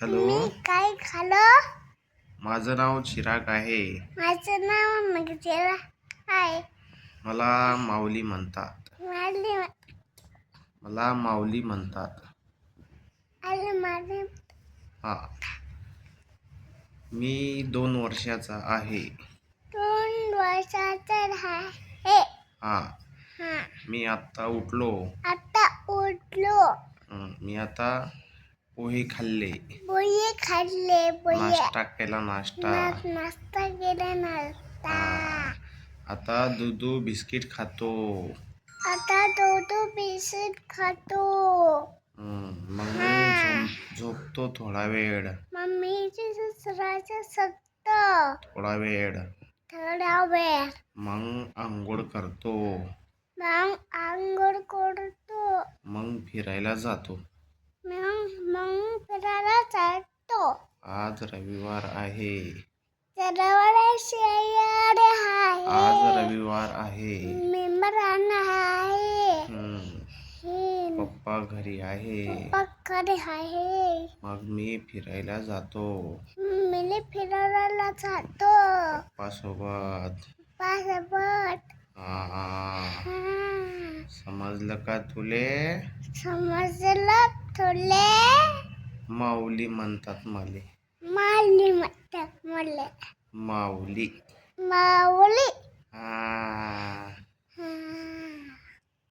Hello, मी काय खाल्लं? माझं नाव चिराग आहे. माझं नाव मगजेला आहे. मला माऊली म्हणतात. मला माऊली म्हणतात. माझे हा, मी 2 वर्षाचा आहे. 2 वर्षाचा आहे. हा, हा, मी आत्ता उठलो. आता उठलो. मी आता पोहे खाल्ले. पोहे खाल्ले. नाश्ता केला. नाश्ता केला नाश्ता. आता दूध बिस्किट खातो. आता दूध बिस्किट खातो. मग झोपतो थोडा वेळ. मम्मीची ससराचं सत्त थोडा वेळ. मग आंघोळ करतो. मग आंघोळ करतो. मग फिरायला जातो. मग फिरायला जातो. आज रविवार आहे. आज रविवार आहे. मेंबर आहे. पप्पा घरी आहे. मग मी फिरायला जातो. फिरायला जातो पप्पा सोबत. समजलं का तुले? समजलं तुले? माऊली म्हणतात मले. माऊली म्हणतात मला. माऊली. माऊली. हा.